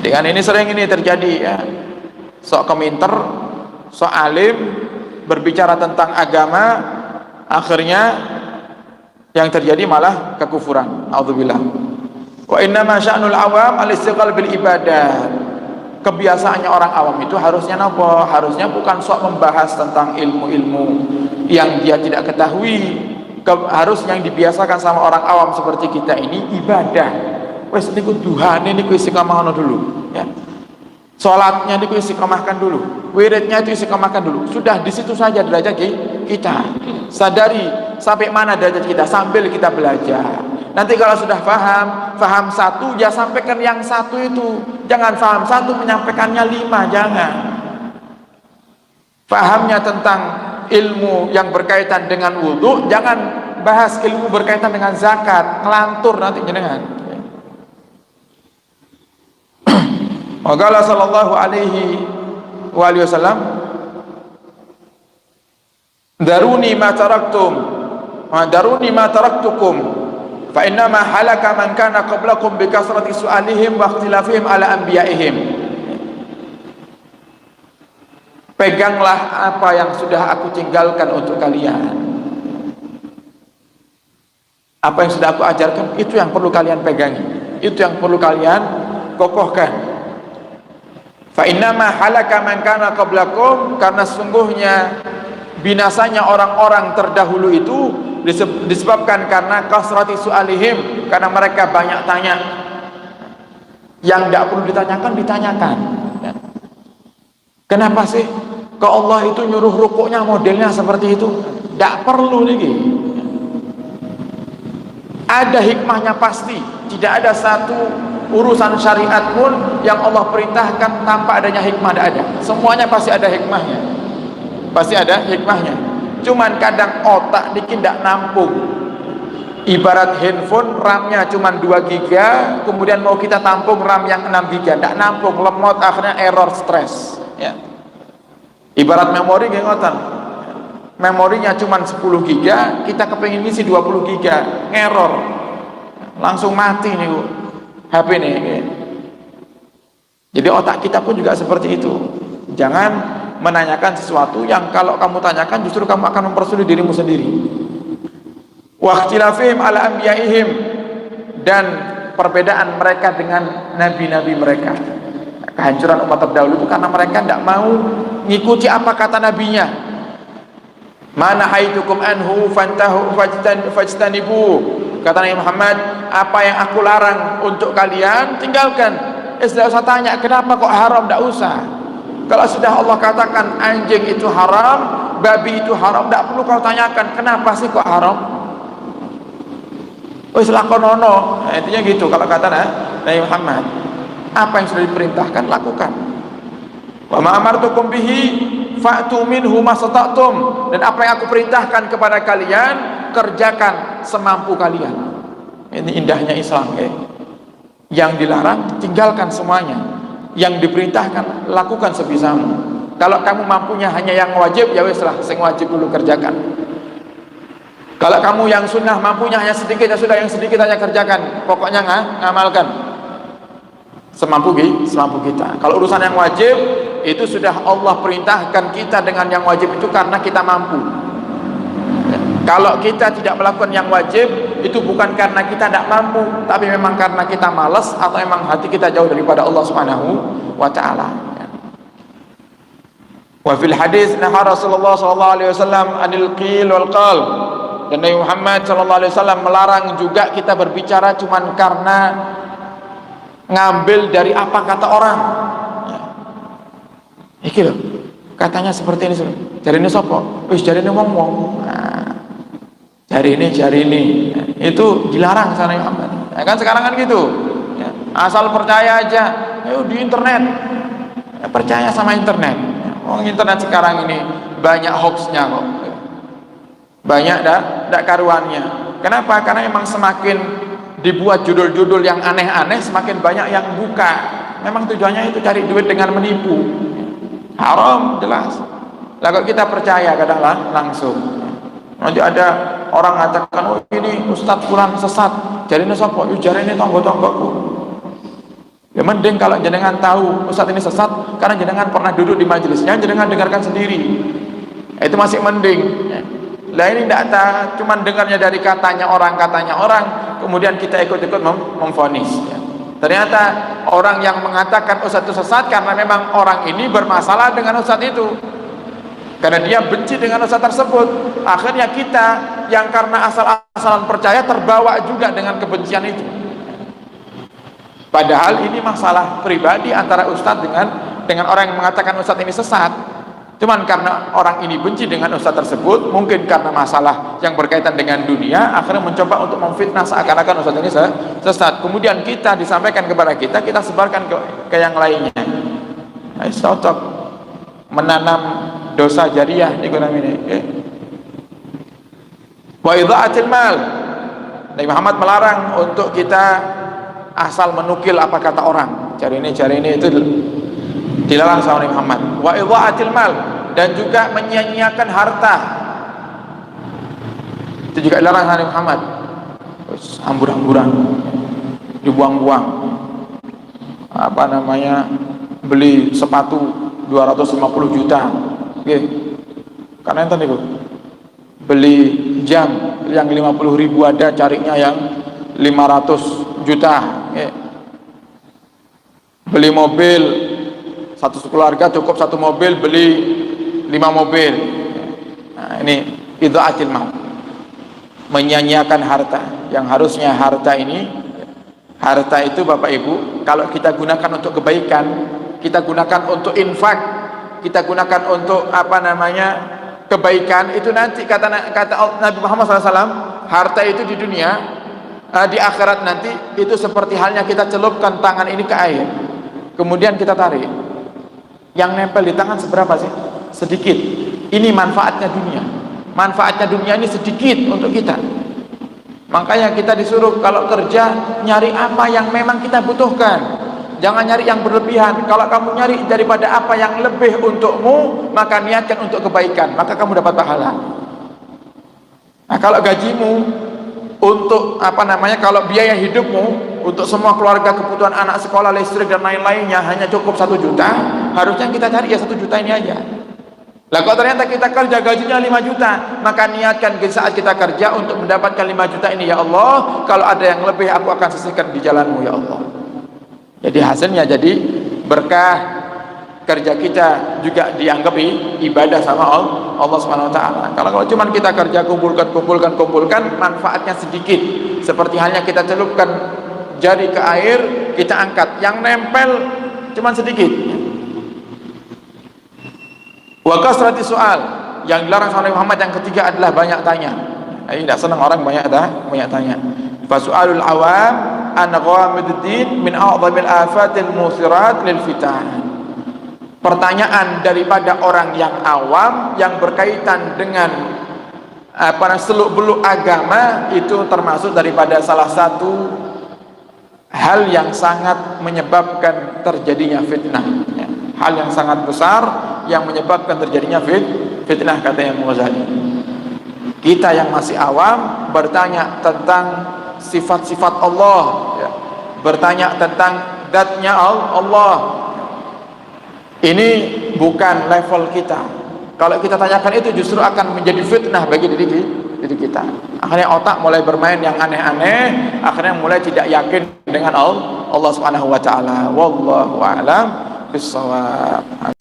Nanti kan ini sering ini terjadi ya. Sok keminter, sok alim, berbicara tentang agama, akhirnya yang terjadi malah kekufuran. A'udzubillah. Wa inna ma sya'nul awam al-istiqlal bil ibadah. Kebiasaannya orang awam itu harusnya apa? Harusnya bukan sok membahas tentang ilmu-ilmu yang dia tidak ketahui. Harusnya yang dibiasakan sama orang awam seperti kita ini ibadah. Wes niku duhane niku istiqomahno dulu ya. Salatnya niku istiqomahkan dulu. Wiridnya itu istiqomahkan dulu. Sudah di situ saja derajat kita. Sadari sampai mana derajat kita sambil kita belajar. Nanti kalau sudah faham satu ya sampaikan yang satu itu. Jangan faham satu menyampaikannya 5, jangan. Fahamnya tentang ilmu yang berkaitan dengan wudhu, jangan bahas ilmu berkaitan dengan zakat, ngelantur nanti jenengan. Waqala sallallahu alaihi wasallam, daruni ma taraktukum fa innama halaka man kana qablakum bi kasrati su'alihim wa ikhtilafihim ala anbiya'ihim. Peganglah apa yang sudah aku tinggalkan untuk kalian. Apa yang sudah aku ajarkan, itu yang perlu kalian pegangi, itu yang perlu kalian kokohkan. Fa innama halaka man kana qablakum, karena sungguhnya binasanya orang-orang terdahulu itu disebabkan karena kasrati su'alihim, karena mereka banyak tanya. Yang tidak perlu ditanyakan. Kenapa sih kok Allah itu nyuruh rukuknya modelnya seperti itu? Tidak perlu lagi. Ada hikmahnya pasti. Tidak ada satu urusan syariat pun yang Allah perintahkan tanpa adanya hikmah, tidak ada. Semuanya pasti ada hikmahnya. Pasti ada hikmahnya. Cuman kadang otak dikit tidak nampung. Ibarat handphone RAM-nya cuma 2 giga, kemudian mau kita tampung RAM yang 6 giga, tidak nampung, lemot, akhirnya error, stres ya. Ibarat memori gengotan, memorinya cuma 10 giga, kita kepengin ngisi 20 giga, error, langsung mati nih HP nih. Jadi otak kita pun juga seperti itu. Jangan menanyakan sesuatu yang kalau kamu tanyakan justru kamu akan mempersulit dirimu sendiri. Wa ikhtilafihim ala anbiya'ihim, dan perbedaan mereka dengan nabi-nabi mereka. Kehancuran umat terdahulu itu karena mereka tidak mau ngikuti apa kata nabinya. Mana haitukum anhu fantahu fajtanibu. Kata Nabi Muhammad, apa yang aku larang untuk kalian tinggalkan. Tidak usah tanya kenapa kok haram, tidak usah. Kalau sudah Allah katakan anjing itu haram, babi itu haram, tidak perlu kau tanyakan kenapa sih kok haram. Wis lakonono, intinya gitu kalau kata Nabi Muhammad. Apa yang sudah diperintahkan lakukan. Wa ma amartukum bihi fa'tu minhu mastata'tum, dan apa yang aku perintahkan kepada kalian kerjakan semampu kalian. Ini indahnya Islam ya. Yang dilarang tinggalkan semuanya, yang diperintahkan lakukan sebisamu. Kalau kamu mampunya hanya yang wajib, ya wis lah sing wajib dulu kerjakan. Kalau kamu yang sunnah mampunya hanya sedikit, ya sudah yang sedikit hanya kerjakan. Pokoknya ngamalkan semampu kita. Kalau urusan yang wajib itu sudah Allah perintahkan kita dengan yang wajib itu karena kita mampu. Kalau kita tidak melakukan yang wajib itu bukan karena kita tidak mampu, tapi memang karena kita malas atau memang hati kita jauh daripada Allah Subhanahu wa taala. Wa fil hadis naha Rasulullah sallallahu alaihi wasallam anil qil wal qal. Dan Nabi Muhammad sallallahu alaihi wasallam melarang juga kita berbicara cuman karena ngambil dari apa kata orang. Iki loh, katanya seperti ini. Jari ini sapa? Wis jari ini wong-wong. Jari ini. Itu dilarang sama Nabi Muhammad. Ya kan sekarang kan gitu. Ya, asal percaya aja. Ayo di internet. Ya, percaya sama internet. Internet sekarang ini banyak hoaxnya kok. Banyak dak karuannya. Kenapa? Karena memang semakin dibuat judul-judul yang aneh-aneh, semakin banyak yang buka. Memang tujuannya itu cari duit dengan menipu. Haram jelas. Lah kok kita percaya kadang langsung. Nanti ada orang mengatakan, oh ini Ustadz Fulan sesat. Jarine sapa? Yo jarine tangga-tanggaku. Ya mending kalau jenengan tahu ustadz ini sesat karena jenengan pernah duduk di majelisnya, jenengan dengarkan sendiri. Itu masih mending. Lah ini tidak cuman dengarnya dari katanya orang, kemudian kita ikut-ikut memvonis. Ya. Ternyata orang yang mengatakan ustadz itu sesat karena memang orang ini bermasalah dengan ustadz itu. Karena dia benci dengan ustadz tersebut. Akhirnya kita yang karena asal-asalan percaya terbawa juga dengan kebencian itu. Padahal ini masalah pribadi antara ustadz dengan orang yang mengatakan ustadz ini sesat. Cuman karena orang ini benci dengan ustadz tersebut, mungkin karena masalah yang berkaitan dengan dunia, akhirnya mencoba untuk memfitnah seakan-akan ustadz ini sesat. Kemudian kita disampaikan kepada kita sebarkan ke yang lainnya. Nah, cocok menanam dosa jariah ini namanya. Wa idha'atil mal. Nabi Muhammad melarang untuk kita asal menukil apa kata orang. Cari ini itu dilarang sama Nabi Muhammad. Wa idha'atil mal, dan juga menyia-nyiakan harta. Itu juga dilarang sama Nabi Muhammad. Hambur-hamburan, dibuang-buang. Apa namanya? Beli sepatu 250 juta. Oke. Karena enten itu. Beli jam yang 50.000 ada, carinya yang 500 juta. Oke. Beli mobil, satu keluarga cukup satu mobil, beli 5 mobil. Nah, ini idha'atil mal, menyia-nyiakan harta. Yang harusnya harta itu Bapak Ibu, kalau kita gunakan untuk kebaikan, kita gunakan untuk infak, kita gunakan untuk kebaikan, itu nanti kata Nabi Muhammad SAW, harta itu di dunia, di akhirat nanti itu seperti halnya kita celupkan tangan ini ke air, kemudian kita tarik. Yang nempel di tangan seberapa sih? Sedikit. Ini manfaatnya dunia. Manfaatnya dunia ini sedikit untuk kita. Makanya kita disuruh kalau kerja nyari apa yang memang kita butuhkan. Jangan nyari yang berlebihan. Kalau kamu nyari daripada apa yang lebih untukmu, maka niatkan untuk kebaikan, maka kamu dapat pahala. Nah, kalau gajimu untuk kalau biaya hidupmu untuk semua keluarga, kebutuhan anak sekolah, listrik dan lain-lainnya hanya cukup 1 juta, harusnya kita cari ya 1 juta ini aja. Lah kalau ternyata kita kerja gajinya 5 juta, maka niatkan saat kita kerja untuk mendapatkan 5 juta ini, ya Allah, kalau ada yang lebih aku akan sisihkan di jalanmu ya Allah. Jadi hasilnya jadi berkah, kerja kita juga dianggap ibadah sama Allah Subhanahu wa taala. Kalau cuma kita kerja kumpulkan, manfaatnya sedikit. Seperti halnya kita celupkan jari ke air, kita angkat, yang nempel cuma sedikit. Wa kasrati soal, yang dilarang sama Muhammad yang ketiga adalah banyak tanya. Ini tidak senang orang banyak tanya. Fasu'alul awam an ghamiduddin min a'zamil afatil musirat lil fitan. Pertanyaan daripada orang yang awam yang berkaitan dengan seluk-beluk agama itu termasuk daripada salah satu hal yang sangat menyebabkan terjadinya fitnah. Hal yang sangat besar yang menyebabkan terjadinya fitnah, kata Imam Ghazali. Kita yang masih awam bertanya tentang sifat-sifat Allah, bertanya tentang zatnya Allah, ini bukan level kita. Kalau kita tanyakan itu justru akan menjadi fitnah bagi diri kita. Akhirnya otak mulai bermain yang aneh-aneh, akhirnya mulai tidak yakin dengan Allah Subhanahu wa taala. Wallahu a'lam bissawab.